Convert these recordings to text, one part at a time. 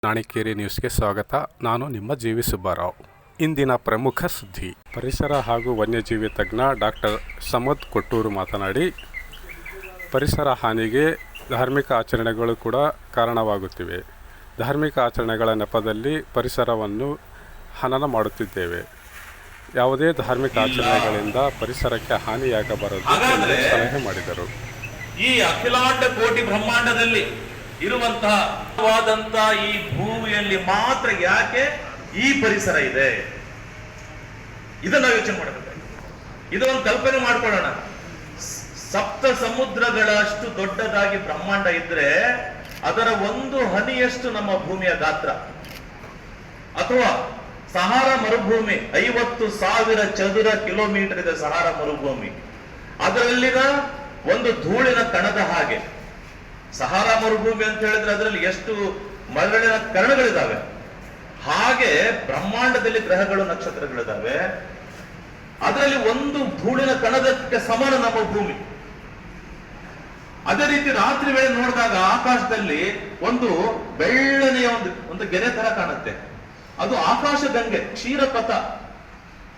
ನಾಣಿಕೇರಿ ನ್ಯೂಸ್ಗೆ ಸ್ವಾಗತ. ನಾನು ನಿಮ್ಮ ಜಿ.ವಿ. ಸುಬ್ಬಾರಾವ್. ಇಂದಿನ ಪ್ರಮುಖ ಸುದ್ದಿ. ಪರಿಸರ ಹಾಗೂ ವನ್ಯಜೀವಿ ತಜ್ಞ ಡಾಕ್ಟರ್ ಸಮದ್ ಕೊಟ್ಟೂರು ಮಾತನಾಡಿ, ಪರಿಸರ ಹಾನಿಗೆ ಧಾರ್ಮಿಕ ಆಚರಣೆಗಳು ಕೂಡ ಕಾರಣವಾಗುತ್ತಿವೆ. ಧಾರ್ಮಿಕ ಆಚರಣೆಗಳ ನೆಪದಲ್ಲಿ ಪರಿಸರವನ್ನು ಹನನ ಮಾಡುತ್ತಿದ್ದೇವೆ. ಯಾವುದೇ ಧಾರ್ಮಿಕ ಆಚರಣೆಗಳಿಂದ ಪರಿಸರಕ್ಕೆ ಹಾನಿಯಾಗಬಾರದು ಎಂದು ಸಲಹೆ ಮಾಡಿದರು. ಈ ಅಖಿಲಾಂಡ ಕೋಟಿ ಬ್ರಹ್ಮಾಂಡದಲ್ಲಿ ಇರುವಂತಹ ಈ ಭೂಮಿಯಲ್ಲಿ ಮಾತ್ರ ಯಾಕೆ ಈ ಪರಿಸರ ಇದೆ, ಇದನ್ನ ಯೋಚನೆ ಮಾಡಬೇಕು. ಇದೊಂದು ಕಲ್ಪನೆ ಮಾಡ್ಕೊಳ್ಳೋಣ. ಸಪ್ತ ಸಮುದ್ರಗಳಷ್ಟು ದೊಡ್ಡದಾಗಿ ಬ್ರಹ್ಮಾಂಡ ಇದ್ರೆ ಅದರ ಒಂದು ಹನಿಯಷ್ಟು ನಮ್ಮ ಭೂಮಿಯ ಗಾತ್ರ. ಅಥವಾ ಸಹಾರಾ ಮರುಭೂಮಿ 50,000 ಚದುರ ಕಿಲೋಮೀಟರ್ ಇದೆ. ಸಹಾರಾ ಮರುಭೂಮಿ ಅದರಲ್ಲಿನ ಒಂದು ಧೂಳಿನ ಕಣದ ಹಾಗೆ. ಸಹಾರಾ ಮರುಭೂಮಿ ಅಂತ ಹೇಳಿದ್ರೆ ಅದರಲ್ಲಿ ಎಷ್ಟು ಮರಳಿನ ಕಣಗಳಿದಾವೆ. ಹಾಗೆ ಬ್ರಹ್ಮಾಂಡದಲ್ಲಿ ಗ್ರಹಗಳು, ನಕ್ಷತ್ರಗಳಿದಾವೆ. ಅದರಲ್ಲಿ ಒಂದು ಧೂಳಿನ ಕಣದಕ್ಕೆ ಸಮಾನ ನಮ್ಮ ಭೂಮಿ. ಅದೇ ರೀತಿ ರಾತ್ರಿ ವೇಳೆ ನೋಡಿದಾಗ ಆಕಾಶದಲ್ಲಿ ಒಂದು ಬೆಳ್ಳನೆಯ ಒಂದು ಗೆರೆ ತರ ಕಾಣುತ್ತೆ. ಅದು ಆಕಾಶ ಗಂಗೆ, ಕ್ಷೀರಪಥ.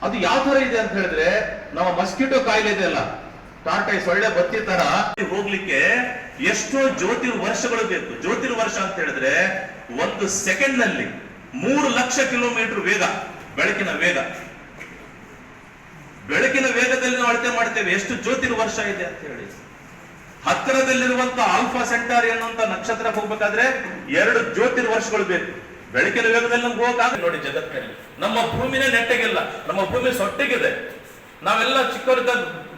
ಅದು ಯಾವ ತರ ಇದೆ ಅಂತ ಹೇಳಿದ್ರೆ, ನಮ್ಮ ಮಸ್ಕಿಟೋ ಕಾಯಿಲೆ ಇದೆಯಲ್ಲ, ಟಾರ್ಟೈ ಸೊಳ್ಳೆ ಬತ್ತಿ ತರ ಹೋಗ್ಲಿಕ್ಕೆ ಎಷ್ಟೋ ಜ್ಯೋತಿರ್ವರ್ಷಗಳು ಬೇಕು. ಜ್ಯೋತಿರ್ವರ್ಷ ಅಂತ ಹೇಳಿದ್ರೆ ಒಂದು ಸೆಕೆಂಡ್ ನಲ್ಲಿ 3 ಲಕ್ಷ ಕಿಲೋಮೀಟರ್ ವೇಗ, ಬೆಳಕಿನ ವೇಗ. ಬೆಳಕಿನ ವೇಗದಲ್ಲಿ ನಾವು ಅಳತೆ ಮಾಡ್ತೇವೆ ಎಷ್ಟು ಜ್ಯೋತಿರ್ವರ್ಷ ಇದೆ ಅಂತ ಹೇಳಿ. ಹತ್ತಿರದಲ್ಲಿರುವಂತಹ ಆಲ್ಫಾ ಸೆಂಟಾರಿ ಅನ್ನುವಂತ ನಕ್ಷತ್ರಕ್ಕೆ ಹೋಗ್ಬೇಕಾದ್ರೆ 2 ಜ್ಯೋತಿರ್ವರ್ಷಗಳು ಬೇಕು. ಬೆಳಕಿನ ವೇಗದಲ್ಲಿ ನಮ್ಗೆ ಹೋಗಾಗ ನೋಡಿ, ಜಗತ್ತಿನಲ್ಲಿ ನಮ್ಮ ಭೂಮಿನೇ ನೆಟ್ಟಗಿಲ್ಲ. ನಮ್ಮ ಭೂಮಿ ಸೊಟ್ಟಿಗಿದೆ. ನಾವೆಲ್ಲ ಚಿಕ್ಕವರಿದ್ದ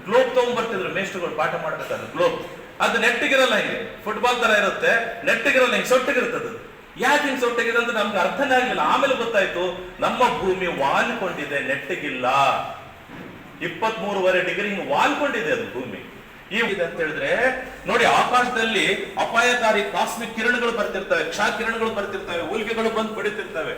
ಗ್ಲೋಬ್ ತಗೊಂಡ್ಬರ್ತಿದ್ರು ಮೇಷ್ಟ್ರುಗಳು ಪಾಠ ಮಾಡ್ಬೇಕಾದ್ರೆ. ಗ್ಲೋಬ್ ಅದು ನೆಟ್ಟಿಗಿರಲ್ಲ, ಹಿಂಗೆ ಫುಟ್ಬಾಲ್ ತರ ಇರುತ್ತೆ, ನೆಟ್ಟಿಗಿರಲ್ಲ, ಹಿಂಗೆ ಸೊಟ್ಟಿಗಿರ್ತದೆ. ಯಾಕೆ ಹಿಂಗೆ ಸೊಟ್ಟಿಗಿದೆ ಅಂತ ನಮ್ಗೆ ಅರ್ಥನೇ ಆಗಿಲ್ಲ. ಆಮೇಲೆ ಗೊತ್ತಾಯ್ತು, ನಮ್ಮ ಭೂಮಿ ವಾಲ್ಕೊಂಡಿದೆ, ನೆಟ್ಟಿಗಿಲ್ಲ. 23.5 ಡಿಗ್ರಿ ಹಿಂಗೆ ವಾಲ್ಕೊಂಡಿದೆ ಅದು ಭೂಮಿ. ಅಂತ ಹೇಳಿದ್ರೆ ನೋಡಿ, ಆಕಾಶದಲ್ಲಿ ಅಪಾಯಕಾರಿ ಕಾಸ್ಮಿಕ್ ಕಿರಣಗಳು ಬರ್ತಿರ್ತವೆ, ಕ್ಷ ಕಿರಣಗಳು ಬರ್ತಿರ್ತವೆ, ಉಲ್ಕೆಗಳು ಬಂದು ಬಡಿತಿರ್ತವೆ.